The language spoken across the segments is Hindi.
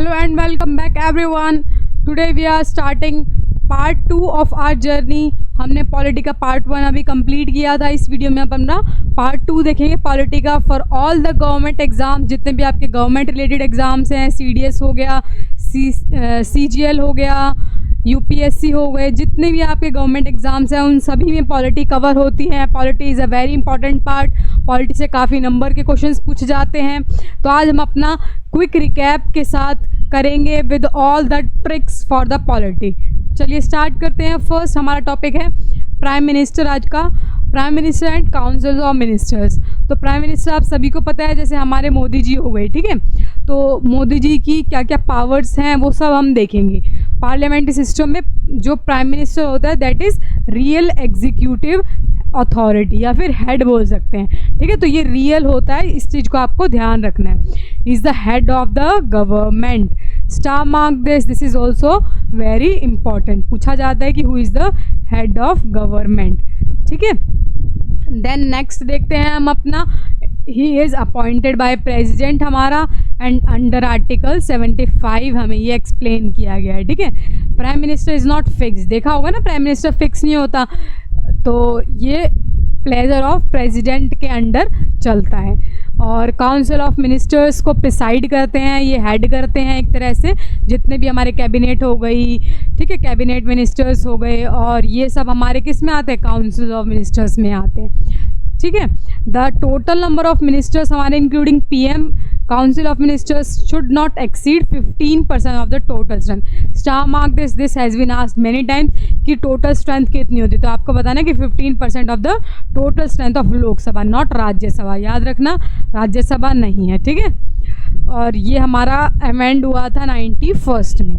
Hello and welcome back everyone. Today we are starting part 2 of our journey. हमने पॉलिटी का पार्ट 1 अभी कंप्लीट किया था. इस वीडियो में आप अपना पार्ट 2 देखेंगे पॉलिटी का for all the government exam. जितने भी आपके गवर्नमेंट रिलेटेड एग्ज़ाम्स हैं, CDS हो गया, CGL हो गया, UPSC हो गए, जितने भी आपके गवर्नमेंट एग्ज़ाम्स हैं उन सभी में पॉलिटी कवर होती हैं. Polity is a very important part. Polity से काफ़ी नंबर के क्वेश्चंस पूछ जाते हैं. तो आज हम अपना क्विक रिकैप के साथ करेंगे with all the tricks for the polity. चलिए स्टार्ट करते हैं. फर्स्ट हमारा टॉपिक है प्राइम मिनिस्टर. आज का prime minister and council of ministers. तो प्राइम मिनिस्टर आप सभी को पता है, जैसे हमारे मोदी जी हो गए, ठीक है. तो मोदी जी की क्या क्या पावर्स हैं वो सब हम देखेंगे. पार्लियामेंट्री सिस्टम में जो प्राइम मिनिस्टर होता है that is real executive authority या फिर हेड बोल सकते हैं, ठीक है. तो ये रियल होता है, इस चीज़ को आपको ध्यान रखना है. Is the head of the government. Star mark this is also very important. पूछा जाता है कि who is the head of government, ठीक है. देन नेक्स्ट देखते हैं हम अपना. He is appointed by president हमारा एंड अंडर आर्टिकल 75 हमें ये एक्सप्लेन किया गया है, ठीक है. Prime minister is not fix. देखा होगा ना, प्राइम मिनिस्टर फिक्स नहीं होता. तो ये प्लेजर ऑफ प्रेसिडेंट के अंडर चलता है. और काउंसिल ऑफ मिनिस्टर्स को प्रिसाइड करते हैं, ये हेड करते हैं एक तरह से जितने भी हमारे कैबिनेट हो गई, ठीक है, कैबिनेट मिनिस्टर्स हो गए, और ये सब हमारे किस में आते हैं, काउंसिल ऑफ मिनिस्टर्स में आते हैं, ठीक है. The total number of ministers हमारे including PM council of ministers should not exceed 15% of the total strength. Star mark this has been asked many times कि टोटल स्ट्रेंथ कितनी होती है. तो आपको बताना कि 15% of the total strength of Lok Sabha, not Rajya Sabha. याद रखना, राज्यसभा नहीं है, ठीक है. और ये हमारा अमेंड हुआ था 91 में.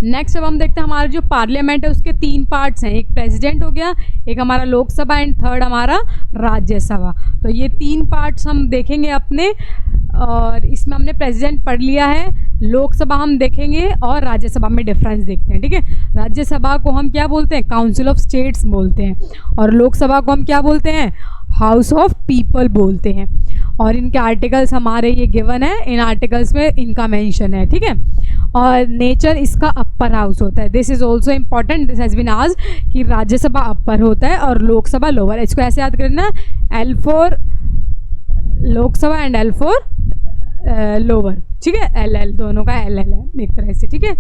नेक्स्ट अब हम देखते हैं हमारा जो पार्लियामेंट है उसके 3 पार्ट्स हैं. एक प्रेसिडेंट हो गया, एक हमारा लोकसभा एंड थर्ड हमारा राज्यसभा. तो ये 3 पार्ट्स हम देखेंगे अपने. और इसमें हमने प्रेसिडेंट पढ़ लिया है. लोकसभा हम देखेंगे और राज्यसभा में डिफरेंस देखते हैं, ठीक है. राज्यसभा को हम क्या बोलते हैं, काउंसिल ऑफ स्टेट्स बोलते हैं. और लोकसभा को हम क्या बोलते हैं, हाउस ऑफ पीपल बोलते हैं. और इनके आर्टिकल्स हमारे ये गिवन है, इन आर्टिकल्स में इनका मेंशन है, ठीक है. और नेचर इसका अपर हाउस होता है. This is also important. This has been asked कि राज्यसभा अपर होता है और लोकसभा लोअर. इसको ऐसे याद करना, L4 Lok Sabha and L4 lower, ठीक है. LL दोनों का LL है एक तरह से, ठीक है.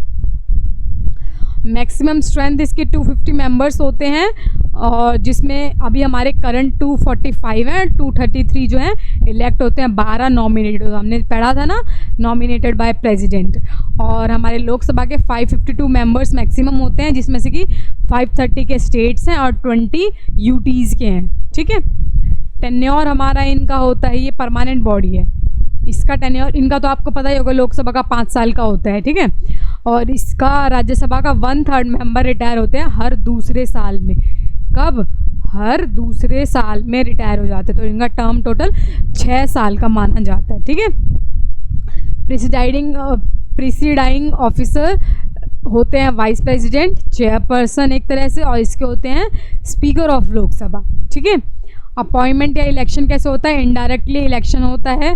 मैक्सिमम स्ट्रेंथ इसके 250 मेंबर्स होते हैं, और जिसमें अभी हमारे करंट 245 हैं. 233 जो हैं इलेक्ट होते हैं, 12 नॉमिनेटेड. हमने पढ़ा था ना, नॉमिनेटेड बाय प्रेसिडेंट. और हमारे लोकसभा के 552 मेंबर्स मैक्सिमम होते हैं, जिसमें से कि 530 के स्टेट्स हैं और 20 UTs के हैं, ठीक है. टेन्योर हमारा इनका होता है, ये परमानेंट बॉडी है. इसका टेन्योर इनका तो आपको पता ही होगा, लोकसभा का 5 साल का होता है, ठीक है. और इसका राज्यसभा का 1/3 मेंबर रिटायर होते हैं हर दूसरे साल में. कब, हर दूसरे साल में रिटायर हो जाते हैं. तो इनका टर्म टोटल 6 साल का माना जाता है, ठीक है. प्रिसीडाइंग ऑफिसर होते हैं वाइस प्रेसिडेंट, चेयरपर्सन एक तरह से, और इसके होते हैं स्पीकर ऑफ लोकसभा, ठीक है. अपॉइंटमेंट या इलेक्शन कैसे होता है, इनडायरेक्टली इलेक्शन होता है,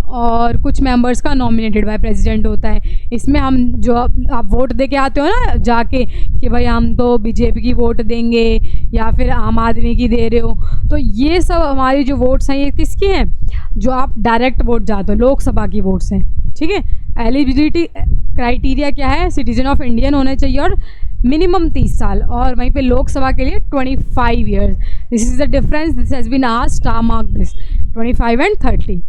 और कुछ मेंबर्स का नॉमिनेटेड बाय प्रेसिडेंट होता है. इसमें हम जो आप वोट दे के आते हो ना जाके कि भाई हम तो BJP की वोट देंगे या फिर आम आदमी की दे रहे हो, तो ये सब हमारी जो वोट्स हैं ये किसकी हैं, जो आप डायरेक्ट वोट जाते हो, लोकसभा की वोट्स हैं, ठीक है. एलिजिबिलिटी क्राइटेरिया क्या है, सिटीजन ऑफ इंडियन होने चाहिए और मिनिमम 30 साल. और वहीं पे लोकसभा के लिए 25 years. This is the difference. This has been asked. Star mark this 25 and 30.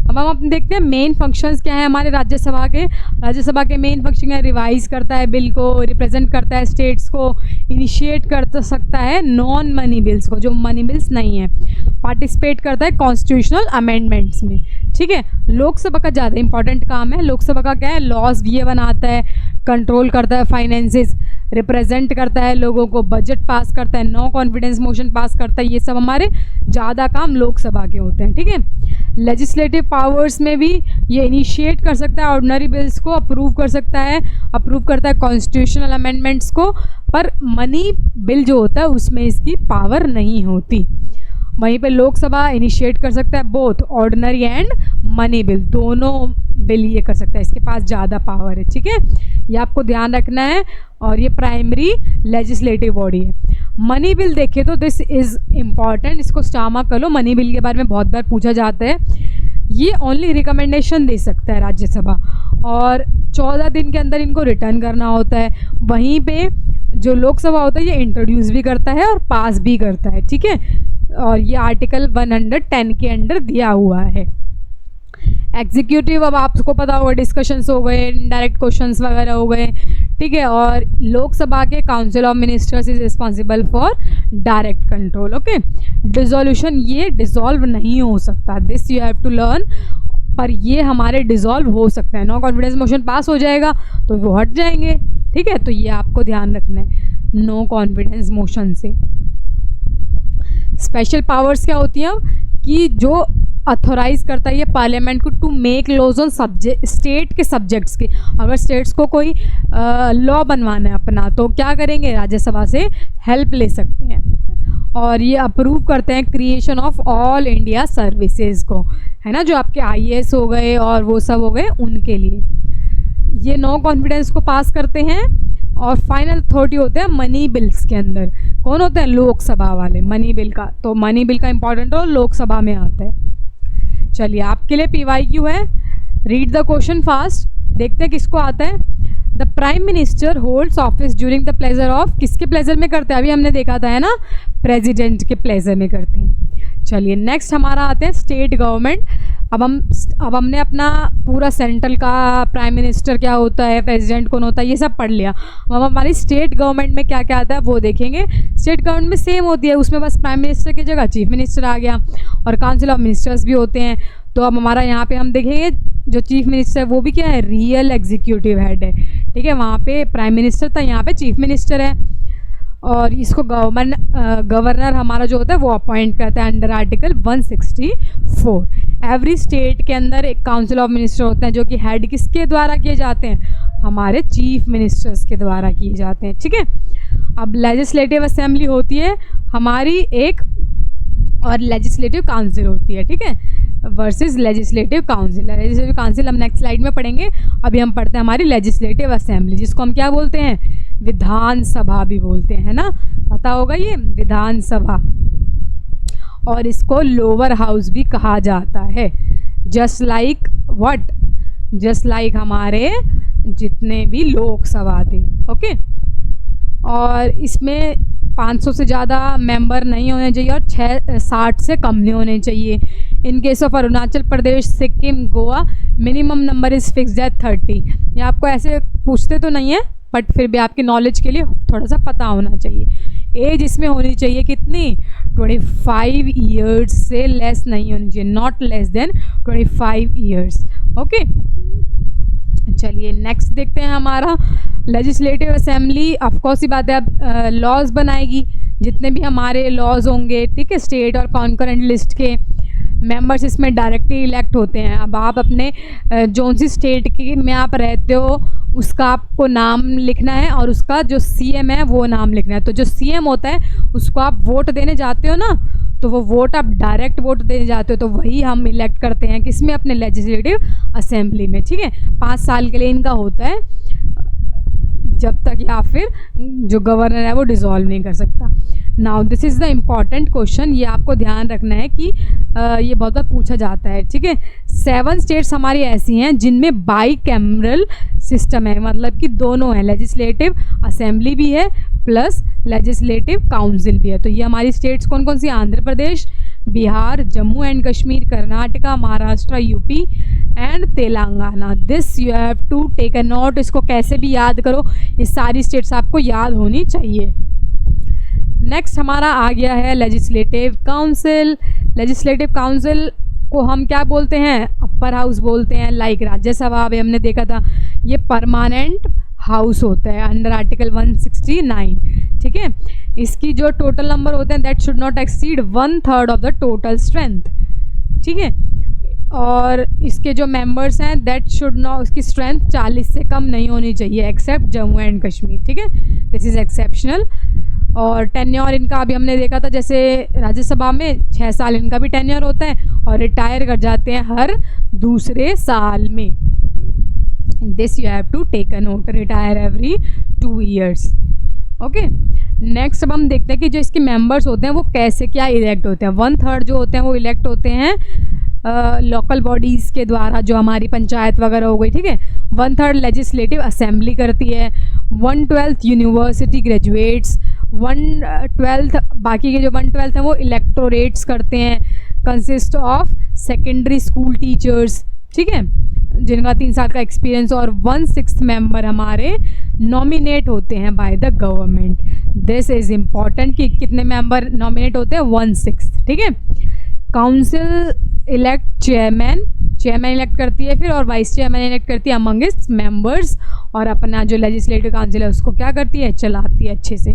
अब हम अपने देखते हैं मेन फंक्शंस क्या है हमारे राज्यसभा के. राज्यसभा के मेन फंक्शन है, रिवाइज करता है बिल को, रिप्रेजेंट करता है स्टेट्स को, इनिशिएट कर सकता है नॉन मनी बिल्स को, जो मनी बिल्स नहीं है, पार्टिसिपेट करता है कॉन्स्टिट्यूशनल अमेंडमेंट्स में, ठीक है. लोकसभा का ज़्यादा इंपॉर्टेंट काम है. लोकसभा का क्या है, लॉज ये बनाता है, कंट्रोल करता है फाइनेंसेस, रिप्रेजेंट करता है लोगों को, बजट पास करता है, नो कॉन्फिडेंस मोशन पास करता है. ये सब हमारे ज़्यादा काम लोकसभा के होते हैं, ठीक है. लेजिस्लेटिव पावर्स में भी ये इनिशिएट कर सकता है ऑर्डिनरी बिल्स को, अप्रूव कर सकता है, अप्रूव करता है कॉन्स्टिट्यूशनल अमेंडमेंट्स को, पर मनी बिल जो होता है उसमें इसकी पावर नहीं होती. वहीं पे लोकसभा इनिशिएट कर सकता है both ordinary and money bill, दोनों बिल ये कर सकता है, इसके पास ज़्यादा पावर है, ठीक है, ये आपको ध्यान रखना है। और ये प्राइमरी लेजिस्लेटिव बॉडी है। मनी बिल देखें तो दिस इज़ इम्पॉर्टेंट, इसको स्टार मार्क कर लो। मनी बिल के बारे में बहुत बार पूछा जाता है। ये ओनली रिकमेंडेशन दे सकता है राज्यसभा, और 14 दिन के अंदर इनको रिटर्न करना होता है। वहीं पे जो लोकसभा होता है ये इंट्रोड्यूस भी करता है और पास भी करता है, ठीक है। और ये आर्टिकल 110 के अंडर दिया हुआ है। एग्जीक्यूटिव, अब आपको पता होगा, डिस्कशंस हो गए, डायरेक्ट क्वेश्चंस वगैरह हो गए, ठीक है। और लोकसभा के council of ministers is responsible for direct control, okay. Dissolution, ये डिसॉल्व नहीं हो सकता, this you have to learn, पर ये हमारे डिसॉल्व हो सकते हैं। नो कॉन्फिडेंस मोशन पास हो जाएगा तो वो हट जाएंगे, ठीक है, तो ये आपको ध्यान रखना है नो कॉन्फिडेंस मोशन से। स्पेशल पावर्स क्या होती हैं कि जो अथोराइज़ करता है ये पार्लियामेंट को to make laws on subject, state के सब्जेक्ट्स के। अगर स्टेट्स को कोई लॉ बनवाना है अपना तो क्या करेंगे, राज्यसभा से हेल्प ले सकते हैं। और ये अप्रूव करते हैं creation of all India services को, है ना, जो आपके IAS हो गए और वो सब हो गए उनके लिए। ये नो कॉन्फिडेंस को पास करते हैं। और फाइनल अथॉरिटी होते हैं मनी बिल्स के अंदर। कौन होते हैं, लोकसभा वाले। मनी बिल का, तो मनी बिल का इंपॉर्टेंट रोल लोकसभा में आता है। चलिए, आपके लिए PYQ है, रीड द क्वेश्चन फास्ट, देखते हैं किसको आता है। The prime minister holds office during the pleasure of, किसके प्लेजर में करते हैं, अभी हमने देखा था, है ना, प्रेसिडेंट के प्लेजर में करते हैं। चलिए नेक्स्ट हमारा आते हैं स्टेट गवर्नमेंट। अब हमने अपना पूरा सेंट्रल का प्राइम मिनिस्टर क्या होता है, प्रेसिडेंट कौन होता है, ये सब पढ़ लिया। अब हमारी स्टेट गवर्नमेंट में क्या क्या आता है वो देखेंगे। स्टेट गवर्नमेंट में सेम होती है, उसमें बस प्राइम मिनिस्टर की जगह चीफ मिनिस्टर आ गया, और काउंसिल ऑफ मिनिस्टर्स भी होते हैं। तो अब हमारा यहाँ पे हम देखेंगे जो चीफ मिनिस्टर है वो भी क्या है, रियल एग्जीक्यूटिव हेड है, ठीक है। वहाँ पे प्राइम मिनिस्टर था, यहाँ पे चीफ मिनिस्टर है। और इसको गवर्नर हमारा जो होता है वो अपॉइंट करता है अंडर आर्टिकल 164। एवरी स्टेट के अंदर एक काउंसिल ऑफ मिनिस्टर होते हैं जो कि हेड किसके द्वारा किए जाते हैं, हमारे चीफ मिनिस्टर्स के द्वारा किए जाते हैं, ठीक है। अब लेजिस्लेटिव असेंबली होती है हमारी एक, और लेजिस्लेटिव काउंसिल होती है, ठीक है, versus legislative council. Legislative council हम नेक्स्ट स्लाइड में पढ़ेंगे। अभी हम पढ़ते हैं हमारी लेजिस्लेटिव असेंबली, जिसको हम क्या बोलते हैं, विधानसभा भी बोलते हैं, है ना, पता होगा ये विधानसभा। और इसको लोअर हाउस भी कहा जाता है, just like what, just like हमारे जितने भी लोकसभा थे, ओके। और इसमें 500 से ज़्यादा मेंबर नहीं होने चाहिए और 60 से कम नहीं होने चाहिए। In case of Arunachal Pradesh, Sikkim, Goa, minimum number is fixed at 30। ये आपको ऐसे पूछते तो नहीं है, बट फिर भी आपकी नॉलेज के लिए थोड़ा सा पता होना चाहिए। एज इसमें होनी चाहिए कितनी, 25 ईयर्स से लेस नहीं होनी चाहिए, not less than 25 years, okay. चलिए नेक्स्ट देखते हैं हमारा लेजिस्लेटिव असेंबली। ऑफकोर्स ही बात है, अब लॉज बनाएगी, जितने भी हमारे लॉज होंगे, ठीक है, स्टेट और कॉन्करेंट लिस्ट के मेंबर्स इसमें डायरेक्टली इलेक्ट होते हैं। अब आप अपने जौन सी स्टेट की में आप रहते हो उसका आपको नाम लिखना है, और उसका जो CM है वो नाम लिखना है। तो जो CM होता है उसको आप वोट देने जाते हो ना, तो वो वोट आप डायरेक्ट वोट देने जाते हो, तो वही हम इलेक्ट करते हैं किसमें, अपने लेजिस्लेटिव असेंबली में, ठीक है। 5 साल के लिए इनका होता है, जब तक या फिर जो गवर्नर है वो डिसॉल्व नहीं कर सकता। Now this is the important question, ये आपको ध्यान रखना है कि ये बहुत बार पूछा जाता है, ठीक है। 7 स्टेट्स हमारी ऐसी हैं जिनमें बाई कैमरल सिस्टम है, मतलब कि दोनों है, लेजिस्लेटिव असेंबली भी है प्लस लेजिस्लेटिव काउंसिल भी है। तो ये हमारी स्टेट्स कौन कौन सी, Andhra Pradesh, Bihar, Jammu and Kashmir, Karnataka, Maharashtra, UP and Telangana. This you have to take a note, इसको कैसे भी याद करो, ये सारी स्टेट्स आपको याद होनी चाहिए। नेक्स्ट हमारा आ गया है लेजिस्लेटिव काउंसिल। लेजिस्लेटिव काउंसिल को हम क्या बोलते हैं, अपर हाउस बोलते हैं, लाइक राज्यसभा अभी हमने देखा था। ये परमानेंट हाउस होता है अंडर आर्टिकल 169, ठीक है। इसकी जो टोटल नंबर होते हैं that should not exceed 1/3 of the total strength, ठीक है। और इसके जो मेंबर्स हैं दैट शुड नॉट, उसकी स्ट्रेंथ 40 से कम नहीं होनी चाहिए एक्सेप्ट जम्मू एंड कश्मीर, ठीक है, दिस इज़ एक्सेप्शनल। और टेन्योर इनका अभी हमने देखा था, जैसे राज्यसभा में 6 साल इनका भी टेन्योर होता है, और रिटायर कर जाते हैं हर दूसरे साल में। This you have to take a note, retire every 2 years। Okay, next अब हम देखते हैं कि जो इसके मेंबर्स होते हैं वो कैसे क्या इलेक्ट होते हैं। 1/3 जो होते हैं वो इलेक्ट होते हैं लोकल बॉडीज़ के द्वारा, जो हमारी पंचायत वगैरह हो गई, ठीक है। 1/3 लेजिस्लेटिव असेंबली करती है, 1/12 यूनिवर्सिटी ग्रेजुएट्स, 1/12 बाकी के जो 1/12 हैं वो इलेक्टोरेट्स करते हैं, consist of secondary school teachers, ठीक है, जिनका 3 साल का एक्सपीरियंस, और 1/6 मेंबर हमारे नॉमिनेट होते हैं by the government. This is important कि कितने मेंबर नॉमिनेट होते हैं, 1/6, ठीक है। काउंसिल इलेक्ट चेयरमैन इलेक्ट करती है फिर, और वाइस चेयरमैन इलेक्ट करती है अमंग इट्स मेंबर्स, और अपना जो लेजिस्लेटिव काउंसिल है उसको क्या करती है, चलाती है अच्छे से।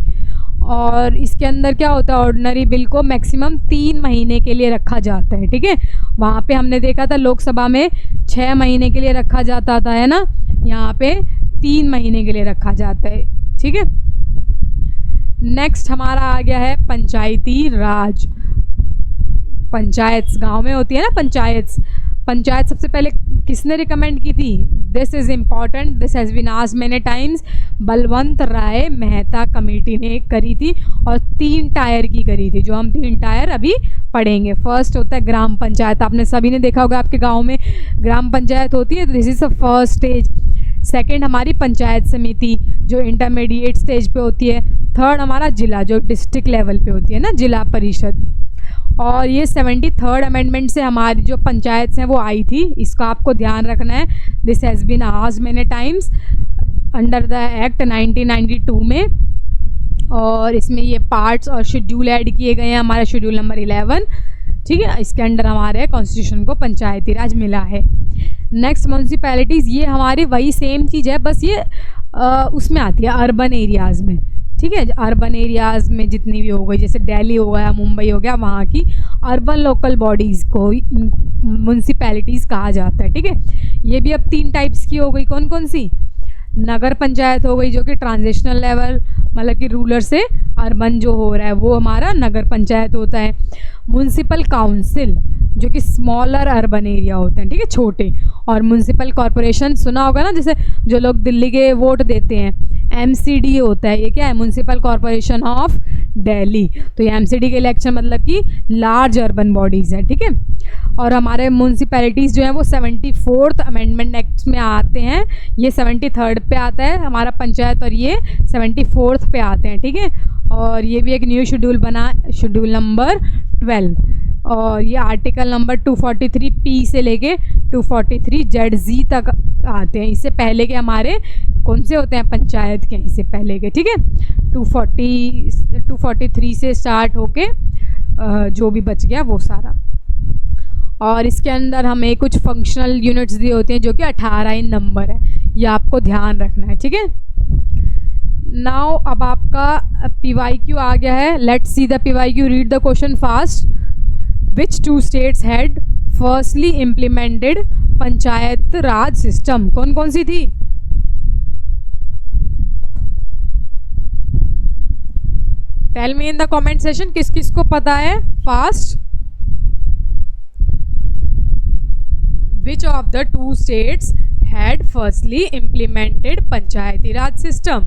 और इसके अंदर क्या होता है, ऑर्डिनरी बिल को मैक्सिमम 3 महीने के लिए रखा जाता है, ठीक है। वहाँ पे हमने देखा था लोकसभा में 6 महीने के लिए रखा जाता था, है ना, यहाँ पे 3 महीने के लिए रखा जाता है, ठीक है। नेक्स्ट हमारा आ गया है पंचायती राज। पंचायत गांव में होती है ना, पंचायत सबसे पहले किसने रिकमेंड की थी, this is important, this has been asked many times, Balwant Rai Mehta committee ने करी थी, और 3 टायर की करी थी, जो हम 3 टायर अभी पढ़ेंगे। फर्स्ट होता है ग्राम पंचायत, आपने सभी ने देखा होगा आपके गांव में ग्राम पंचायत होती है, this is the first stage. Second हमारी पंचायत समिति जो इंटरमीडिएट स्टेज पे होती है। थर्ड हमारा जिला जो डिस्ट्रिक्ट लेवल पे होती है ना, जिला परिषद। और ये 73rd अमेंडमेंट से हमारी जो पंचायत हैं वो आई थी, इसका आपको ध्यान रखना है। This has been asked many times under the act 1992 में, और इसमें ये पार्ट्स और शेड्यूल ऐड किए गए हैं, हमारा शेड्यूल नंबर 11, ठीक है। इसके अंडर हमारे कॉन्स्टिट्यूशन को पंचायती राज मिला है। नेक्स्ट म्यूनसिपैलिटीज़, ये हमारी वही सेम चीज़ है, बस ये उसमें आती है अर्बन एरियाज़ में, ठीक है। अर्बन एरियाज़ में जितनी भी हो गई, जैसे दिल्ली हो गया, मुंबई हो गया, वहाँ की अर्बन लोकल बॉडीज़ को म्यूनसिपैलिटीज़ कहा जाता है, ठीक है। ये भी अब 3 टाइप्स की हो गई, कौन कौन सी, नगर पंचायत हो गई जो कि ट्रांजिशनल लेवल, मतलब कि रूरल से अर्बन जो हो रहा है वो हमारा नगर पंचायत होता है। म्यूनसिपल काउंसिल जो कि स्मॉलर अर्बन एरिया होते हैं, ठीक है, छोटे। और म्यूनसिपल कॉरपोरेशन सुना होगा ना, जैसे जो लोग दिल्ली के वोट देते हैं, MCD होता है, ये क्या है, म्यूनसिपल कॉरपोरेशन ऑफ दिल्ली। तो ये MCD के इलेक्शन मतलब कि लार्ज अर्बन बॉडीज़ हैं, ठीक है। और हमारे म्यूनसिपैलिटीज़ जो हैं वो 74th अमेंडमेंट एक्ट में आते हैं, ये 73rd पे आता है हमारा पंचायत, और ये 74th पे आते हैं, ठीक है। और ये भी एक न्यू शेड्यूल बना, शेड्यूल नंबर 12, और ये आर्टिकल नंबर 243P से लेके 243ZZ तक आते हैं। इससे पहले के हमारे कौन से होते हैं, पंचायत के, इससे पहले के, ठीक है। 243 से स्टार्ट होके जो भी बच गया वो सारा। और इसके अंदर हमें कुछ फंक्शनल यूनिट्स दिए होते हैं जो कि 18 इन नंबर है, ये आपको ध्यान रखना है, ठीक है। नाउ अब आपका PYQ आ गया है, let's see the PYQ, read the question fast. Which 2 states had firstly implemented panchayat raj system, कौन कौन सी थी, tell me in the comment session, किस किस को पता है, fast. Which of the 2 states had firstly implemented panchayati raj system.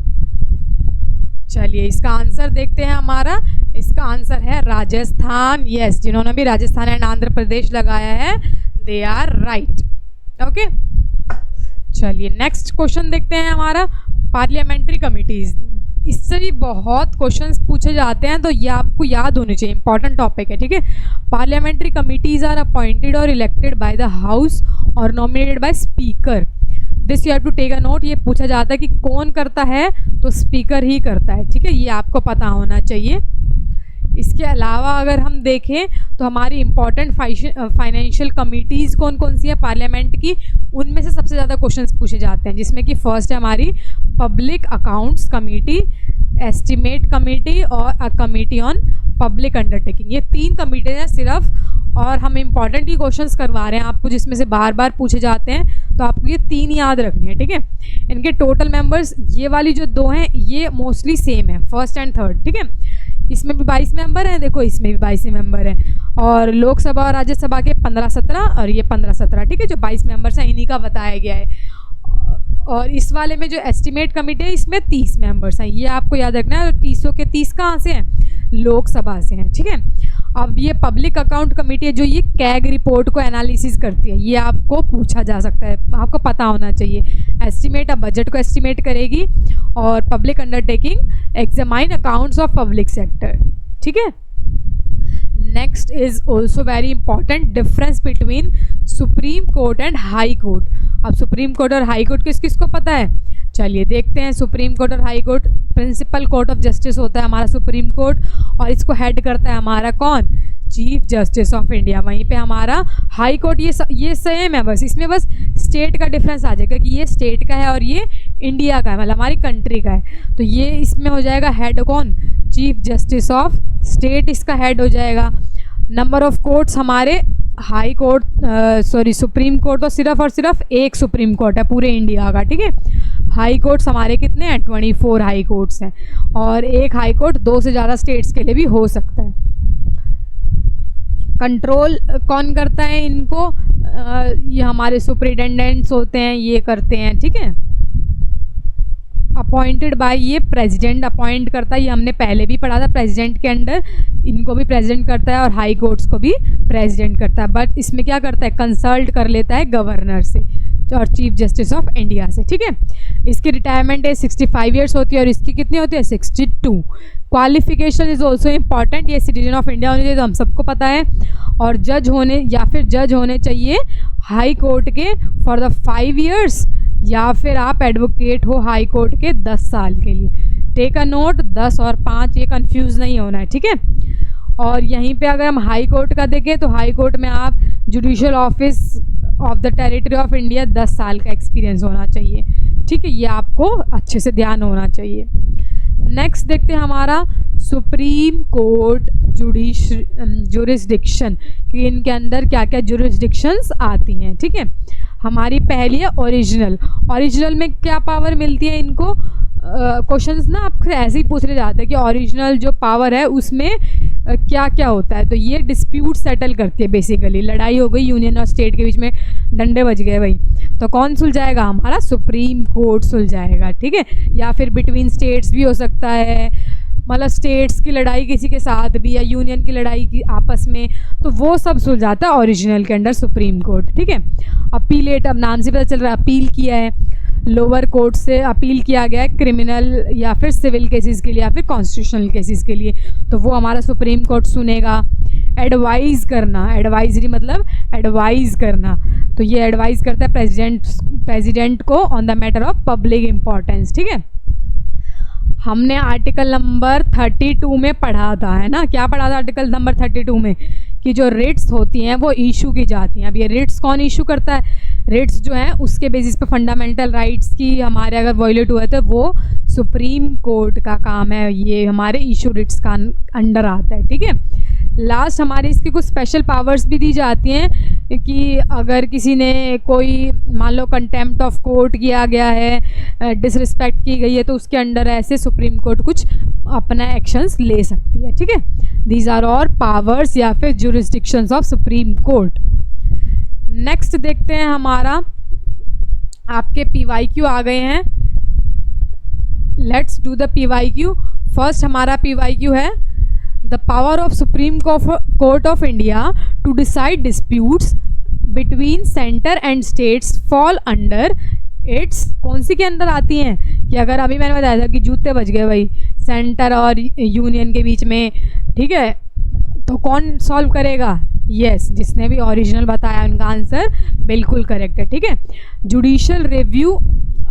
चलिए इसका आंसर देखते हैं हमारा, इसका आंसर है राजस्थान। यस, जिन्होंने भी राजस्थान एंड आंध्र प्रदेश लगाया है दे आर राइट, ओके। चलिए नेक्स्ट क्वेश्चन देखते हैं हमारा, पार्लियामेंट्री कमिटीज़। इससे भी बहुत क्वेश्चंस पूछे जाते हैं, तो ये आपको याद होने चाहिए, इंपॉर्टेंट टॉपिक है, ठीक है। पार्लियामेंट्री कमिटीज़ आर अपॉइंटेड और इलेक्टेड बाय द हाउस और nominated by speaker. This you have to take a note, ये पूछा जाता है कि कौन करता है, तो स्पीकर ही करता है, ठीक है, ये आपको पता होना चाहिए। इसके अलावा अगर हम देखें तो हमारी इंपॉर्टेंट फाइनेंशियल कमिटीज़ कौन कौन सी है पार्लियामेंट की, उनमें से सबसे ज़्यादा क्वेश्चंस पूछे जाते हैं, जिसमें कि फर्स्ट है हमारी public accounts committee, estimate committee और a committee on public undertaking. ये 3 कमेटी हैं सिर्फ, और हम इम्पॉर्टेंट ही क्वेश्चंस करवा रहे हैं आपको जिसमें से बार बार पूछे जाते हैं, तो आपको ये 3 याद रखनी है, ठीक है। इनके टोटल मेंबर्स ये वाली जो 2 हैं ये मोस्टली सेम है, फर्स्ट एंड थर्ड, ठीक है। इसमें भी 22 मेंबर हैं, देखो इसमें भी 22 मेंबर हैं, और लोकसभा और राज्यसभा के 15-17 और ये 15-17, ठीक है। जो 22 मेंबर्स हैं इन्हीं का बताया गया है। और इस वाले में जो एस्टिमेट कमेटी है इसमें 30 मेंबर्स हैं, ये आपको याद रखना है। 30 के 30 कहाँ से हैं? लोकसभा से हैं, ठीक है। अब ये पब्लिक अकाउंट कमेटी है जो ये कैग रिपोर्ट को एनालिसिस करती है, ये आपको पूछा जा सकता है, आपको पता होना चाहिए। एस्टिमेट, अब बजट को एस्टिमेट करेगी, और public undertaking examine accounts of public sector, ठीक है। Next is also very important, difference between supreme court and high court. अब सुप्रीम कोर्ट और हाई कोर्ट किस किस को पता है? चलिए देखते हैं। सुप्रीम कोर्ट और high court, principal court of justice होता है हमारा सुप्रीम कोर्ट, और इसको हेड करता है हमारा कौन? Chief justice of India. वहीं पे हमारा हाई कोर्ट ये सेम है, बस इसमें बस स्टेट का डिफरेंस आ जाएगा कि ये स्टेट का है और ये इंडिया का है, मतलब हमारी कंट्री का है। तो ये इसमें हो जाएगा हेड कौन? चीफ जस्टिस ऑफ स्टेट इसका हेड हो जाएगा। नंबर ऑफ कोर्ट्स हमारे हाई कोर्ट सुप्रीम कोर्ट तो सिर्फ और सिर्फ एक सुप्रीम कोर्ट है पूरे इंडिया का, ठीक है। हाई कोर्ट्स हमारे कितने हैं? 24 हाई कोर्ट्स हैं, और एक हाई कोर्ट 2 से ज़्यादा स्टेट्स के लिए भी हो सकता है। कंट्रोल कौन करता है इनको? ये हमारे सुपरिटेंडेंट्स होते हैं, ये करते हैं, ठीक है। अपॉइंटेड बाय, ये प्रेसिडेंट अपॉइंट करता है, ये हमने पहले भी पढ़ा था। प्रेसिडेंट के अंडर इनको भी प्रेसिडेंट करता है और हाई कोर्ट्स को भी प्रेसिडेंट करता है, बट इसमें क्या करता है? कंसल्ट कर लेता है गवर्नर से और चीफ जस्टिस ऑफ इंडिया से, ठीक है। इसकी रिटायरमेंट एज 65 ईयर्स होती है, और इसकी कितनी होती है? 62। क्वालिफिकेशन इज़ ऑल्सो इम्पॉर्टेंट, ये सिटीजन ऑफ इंडिया होने चाहिए, तो हम सबको पता है। और जज होने चाहिए हाई कोर्ट के फॉर द 5 ईयर्स, या फिर आप एडवोकेट हो हाई कोर्ट के 10 साल के लिए। टेक अ नोट, 10 और 5, ये कंफ्यूज नहीं होना है, ठीक है। और यहीं पे अगर हम हाई कोर्ट का देखें तो हाई कोर्ट में आप judicial office of the territory of India 10 साल का एक्सपीरियंस होना चाहिए, ठीक है। ये आपको अच्छे से ध्यान होना चाहिए। नेक्स्ट देखते हैं हमारा सुप्रीम कोर्ट जुरिस्डिक्शन, कि इनके अंदर क्या क्या जुरिस्डिक्शंस आती हैं, ठीक है। हमारी पहली है ओरिजिनल में क्या पावर मिलती है इनको? क्वेश्चंस ना आपसे ऐसे ही पूछने जाते हैं कि ओरिजिनल जो पावर है उसमें क्या क्या होता है। तो ये डिस्प्यूट सेटल करती है, बेसिकली लड़ाई हो गई यूनियन और स्टेट के बीच में, डंडे बज गए भाई, तो कौन सुलझाएगा? हमारा सुप्रीम कोर्ट सुलझाएगा, ठीक है। या फिर बिटवीन स्टेट्स भी हो सकता है, मतलब स्टेट्स की लड़ाई किसी के साथ भी, या यूनियन की लड़ाई की आपस में, तो वो सब सुलझाता है ओरिजिनल के अंडर सुप्रीम कोर्ट, ठीक है। अपीलेट, अब नाम से पता चल रहा है अपील किया है, लोअर कोर्ट से अपील किया गया है क्रिमिनल या फिर सिविल केसेस के लिए या फिर कॉन्स्टिट्यूशनल केसेस के लिए, तो वो हमारा सुप्रीम कोर्ट सुनेगा। एडवाइज़ करना, एडवाइजरी मतलब एडवाइज़ करना, तो ये एडवाइज़ करता है प्रेसिडेंट को on the matter of public importance, ठीक है। हमने आर्टिकल नंबर 32 में पढ़ा था, है ना, क्या पढ़ा था आर्टिकल नंबर 32 में? कि जो रिट्स होती हैं वो इशू की जाती हैं। अब ये रिट्स कौन इशू करता है? रिट्स जो हैं उसके बेसिस पे फंडामेंटल राइट्स की हमारे अगर वायलेट हुए तो वो सुप्रीम कोर्ट का काम है, ये हमारे इशू रिट्स का अंडर आता है, ठीक है। लास्ट हमारे इसकी कुछ स्पेशल पावर्स भी दी जाती हैं कि अगर किसी ने कोई मान लो कंटेम्प्ट ऑफ कोर्ट किया गया है, डिसरिस्पेक्ट की गई है, तो उसके अंडर ऐसे सुप्रीम कोर्ट कुछ अपना एक्शंस ले सकती है, ठीक है। दीज आर ऑल पावर्स या फिर jurisdictions of supreme court. Next देखते हैं हमारा, आपके PYQ आ गए हैं, let's do the PYQ। First हमारा PYQ है the power of supreme court of India to decide disputes between centre and states fall under its, कौन सी के अंदर आती हैं? कि अगर अभी मैंने बताया था कि जूते बज गए भाई सेंटर और यूनियन के बीच में, ठीक है, तो कौन सॉल्व करेगा? यस, जिसने भी ओरिजिनल बताया उनका आंसर बिल्कुल करेक्ट है, ठीक है। जुडिशियल रिव्यू,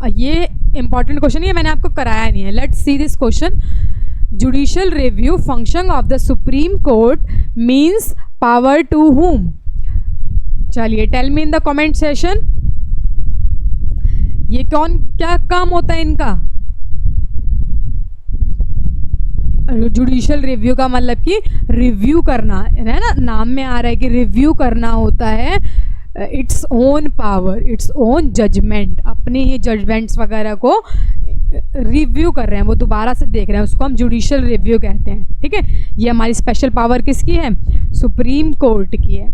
ये इंपॉर्टेंट क्वेश्चन है, मैंने आपको कराया नहीं है। Let's see this question. Judicial review function of the supreme court means power to whom? चलिए tell me in the comment session, ये क्या काम होता है इनका? जुडिशियल रिव्यू का मतलब कि रिव्यू करना है ना, नाम में आ रहा है कि रिव्यू करना होता है its own power, its own judgement, अपनी ही जजमेंट्स वगैरह को रिव्यू कर रहे हैं, वो दोबारा से देख रहे हैं, उसको हम जुडिशियल रिव्यू कहते हैं, ठीक है। ये हमारी स्पेशल पावर किसकी है? सुप्रीम कोर्ट की है।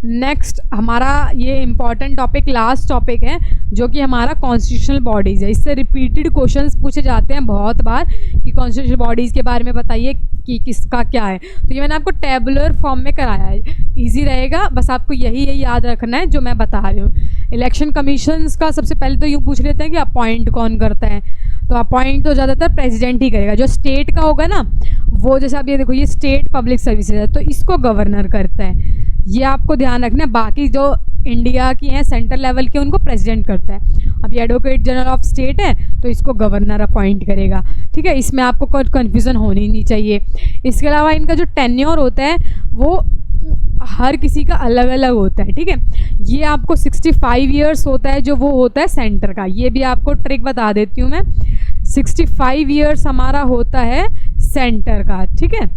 नेक्स्ट हमारा ये इम्पॉर्टेंट टॉपिक लास्ट टॉपिक है जो कि हमारा कॉन्स्टिट्यूशनल बॉडीज़ है। इससे रिपीटेड क्वेश्चंस पूछे जाते हैं बहुत बार कि कॉन्स्टिट्यूशनल बॉडीज़ के बारे में बताइए कि किसका क्या है। तो ये मैंने आपको टेबुलर फॉर्म में कराया है, ईजी रहेगा, बस आपको यही याद रखना है जो मैं बता रही हूँ। इलेक्शन कमीशंस का सबसे पहले तो यूँ पूछ लेते हैं कि अपॉइंट कौन करता है, तो अपॉइंट तो ज़्यादातर प्रेसिडेंट ही करेगा। जो स्टेट का होगा ना वो, जैसे आप ये देखो ये स्टेट पब्लिक सर्विसेज है तो इसको गवर्नर करता है, ये आपको ध्यान रखना है। बाकी जो इंडिया की हैं सेंट्रल लेवल के उनको प्रेसिडेंट करता है। अब ये एडवोकेट जनरल ऑफ स्टेट है तो इसको गवर्नर अपॉइंट करेगा, ठीक है। इसमें आपको कोई कन्फ्यूज़न होनी नहीं चाहिए। इसके अलावा इनका जो टेन्योर होता है वो हर किसी का अलग अलग होता है, ठीक है। ये आपको 65 ईयर्स होता है जो वो होता है सेंटर का, ये भी आपको ट्रिक बता देती हूँ मैं। 65 ईयर्स हमारा होता है सेंटर का, ठीक है।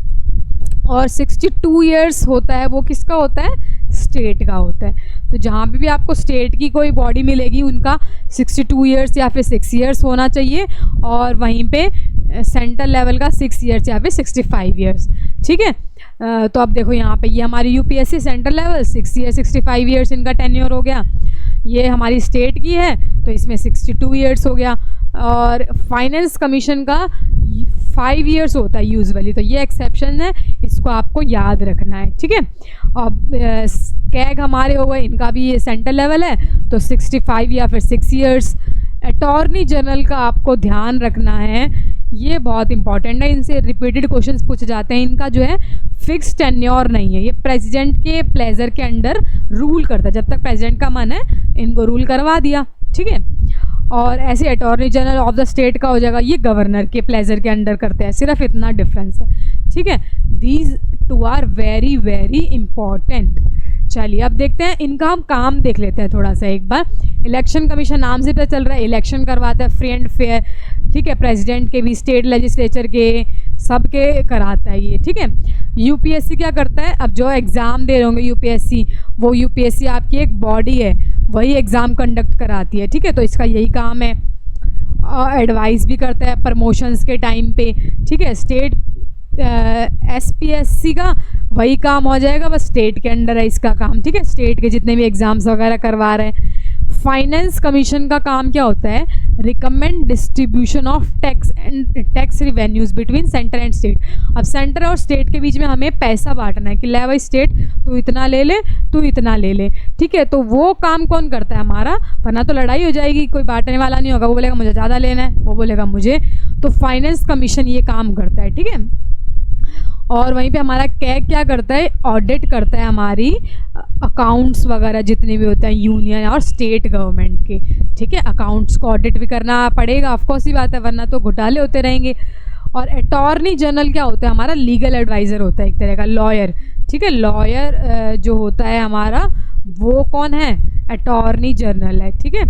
और 62 ईयर्स होता है वो किसका होता है, स्टेट का होता है। तो जहाँ पे भी आपको स्टेट की कोई बॉडी मिलेगी उनका 62 ईयर्स या फिर 6 ईयर्स होना चाहिए, और वहीं पे सेंट्रल लेवल का 6 ईयर्स या फिर 65 ईयर्स, ठीक है। तो अब देखो यहाँ पे ये हमारी UPSC central level 6 year 65 years इनका टेन्योर हो गया। ये हमारी स्टेट की है तो इसमें 62 ईयर्स हो गया। और फाइनेंस कमीशन का 5 ईयर्स होता है यूजुअली, तो ये एक्सेप्शन है, इसको आपको याद रखना है, ठीक है। अब कैग हमारे हो गए, इनका भी ये सेंट्रल लेवल है तो 65 या फिर 6 ईयर्स। अटॉर्नी जनरल का आपको ध्यान रखना है, ये बहुत इंपॉर्टेंट है, इनसे रिपीटेड क्वेश्चंस पूछे जाते हैं। इनका जो है फिक्स टेन्योर नहीं है, ये प्रेसिडेंट के प्लेजर के अंडर रूल करता है, जब तक प्रेसिडेंट का मन है इनको रूल करवा दिया, ठीक है। और ऐसे attorney general of the state का हो जाएगा, ये गवर्नर के प्लेजर के अंडर करते हैं, सिर्फ इतना डिफरेंस है, ठीक है। These two are very very important. चलिए अब देखते हैं इनका हम काम देख लेते हैं थोड़ा सा एक बार। इलेक्शन कमीशन नाम से पता चल रहा है इलेक्शन करवाता है फ्री एंड फेयर, ठीक है। प्रेसिडेंट के भी, स्टेट लेजिस्लेचर के, सबके कराता है ये, ठीक है। यूपीएससी क्या करता है, अब जो एग्ज़ाम दे रहे होंगे यूपीएससी, वो यूपीएससी आपकी एक बॉडी है, वही एग्ज़ाम कंडक्ट कराती है, ठीक है। तो इसका यही काम है, एडवाइस भी करता है प्रमोशंस के टाइम पे, ठीक है। स्टेट एसपीएससी का वही काम हो जाएगा, बस स्टेट के अंडर है इसका काम, ठीक है। स्टेट के जितने भी एग्ज़ाम्स वगैरह करवा रहे हैं। फाइनेंस कमीशन का काम क्या होता है, recommend distribution of tax revenues between centre and state. अब सेंटर और स्टेट के बीच में हमें पैसा बांटना है कि ले भाई स्टेट तू इतना ले ले, तू इतना ले ले, ठीक है। तो वो काम कौन करता है हमारा, वरना तो लड़ाई हो जाएगी, कोई बांटने वाला नहीं होगा, वो बोलेगा मुझे ज़्यादा लेना है, वो बोलेगा मुझे, तो फाइनेंस कमीशन ये काम करता है, ठीक है। और वहीं पे हमारा कैग क्या करता है, ऑडिट करता है हमारी अकाउंट्स वगैरह जितने भी होते हैं यूनियन और स्टेट गवर्नमेंट के, ठीक है। अकाउंट्स को ऑडिट भी करना पड़ेगा, ऑफकोर्स ही बात है, वरना तो घोटाले होते रहेंगे। और अटॉर्नी जनरल क्या होता है, हमारा लीगल एडवाइज़र होता है, एक तरह का लॉयर, ठीक है। लॉयर जो होता है हमारा वो कौन है, अटॉर्नी जनरल है, ठीक है,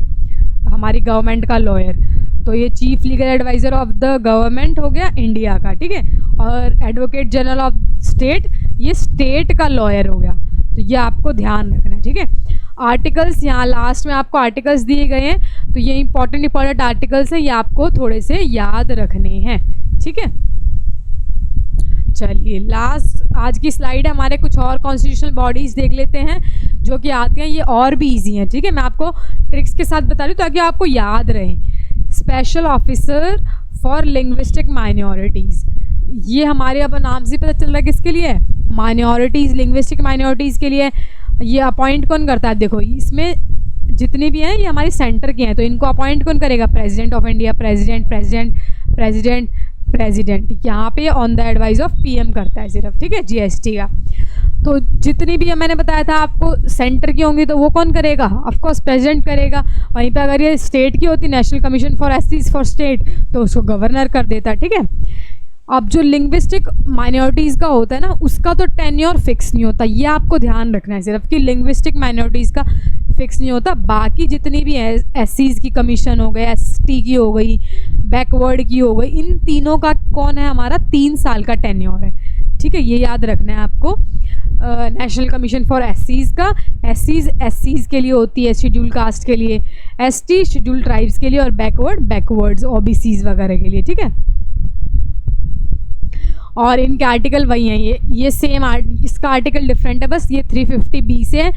हमारी गवर्नमेंट का लॉयर। तो ये chief legal adviser of the government हो गया इंडिया का, ठीक है। और एडवोकेट जनरल ऑफ स्टेट, ये स्टेट का लॉयर हो गया, तो ये आपको ध्यान रखना है, ठीक है। आर्टिकल्स यहाँ लास्ट में आपको आर्टिकल्स दिए गए हैं, तो ये इंपॉर्टेंट आर्टिकल्स हैं, ये आपको थोड़े से याद रखने हैं, ठीक है। चलिए लास्ट आज की स्लाइड है, हमारे कुछ और कॉन्स्टिट्यूशनल बॉडीज़ देख लेते हैं जो कि आती हैं, ये और भी ईजी हैं, ठीक है। मैं आपको ट्रिक्स के साथ बता रही हूँ ताकि आपको याद रहे। Special officer for linguistic minorities, ये हमारे अब नाम से पता चल रहा है किसके लिए है, माइनॉरिटीज़, लिंग्विस्टिक माइनॉरिटीज़ के लिए। ये अपॉइंट कौन करता है, देखो इसमें जितनी भी हैं ये हमारी सेंटर की हैं, तो इनको अपॉइंट कौन करेगा, president of India, president president president president, यहाँ पे on the advice of PM करता है सिर्फ, ठीक है, जीएसटी का। तो जितनी भी मैंने बताया था आपको सेंटर की होंगी तो वो कौन करेगा, ऑफकोर्स प्रेसिडेंट करेगा। वहीं पे अगर ये स्टेट की होती, नेशनल कमीशन फॉर एससीज फॉर स्टेट, तो उसको गवर्नर कर देता, ठीक है। अब जो लिंग्विस्टिक माइनॉरिटीज़ का होता है ना, उसका तो टेन्योर फिक्स नहीं होता, ये आपको ध्यान रखना है सिर्फ कि लिंग्विस्टिक माइनॉरिटीज़ का फिक्स नहीं होता। बाकी जितनी भी है, एससीज की कमीशन हो गई, एसटी की हो गई, बैकवर्ड की हो गई, इन तीनों का कौन है हमारा 3 साल का टेन्योर है, ठीक है, ये याद रखना है आपको। नेशनल कमीशन फॉर एससीज का, एससीज के लिए होती है, शेड्यूल कास्ट के लिए, एसटी शेड्यूल ट्राइब्स के लिए, और बैकवर्ड्स ओबीसीज वगैरह के लिए, ठीक है। और इनके आर्टिकल वही हैं, ये सेम इसका आर्टिकल डिफरेंट है, बस ये 350B से है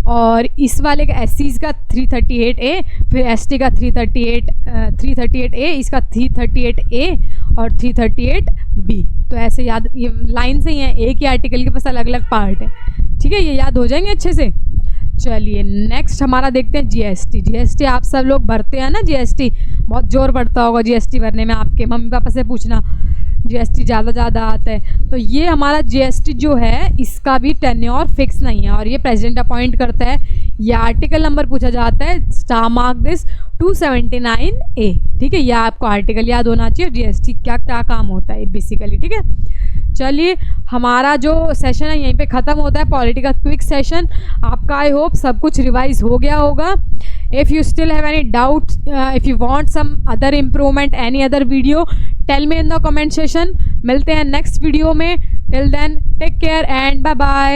और इस वाले का SCs का 338A, फिर ST का 338A, इसका 338A और 338B। तो ऐसे याद, ये लाइन से ही है, एक ही आर्टिकल के पास अलग अलग पार्ट है, ठीक है, ये याद हो जाएंगे अच्छे से। चलिए नेक्स्ट हमारा देखते हैं GST। आप सब लोग भरते हैं ना GST, बहुत जोर पड़ता होगा GST भरने में, आपके मम्मी पापा से पूछना, GST ज़्यादा आता है। तो ये हमारा GST जो है इसका भी टेन्योर फिक्स नहीं है और ये प्रेसिडेंट अपॉइंट करता है। ये आर्टिकल नंबर पूछा जाता है, स्टार मार्क दिस 279A, ठीक है, यह आपको आर्टिकल याद होना चाहिए, GST क्या क्या काम होता है बेसिकली, ठीक है। चलिए हमारा जो सेशन है यहीं पे ख़त्म होता है, पॉलिटी का क्विक सेशन। आपका आई होप सब कुछ रिवाइज हो गया होगा। If you still have any doubt, if you want some other improvement, any other video, tell me in the comment session. मिलते हैं नेक्स्ट वीडियो में, till then take care and bye bye.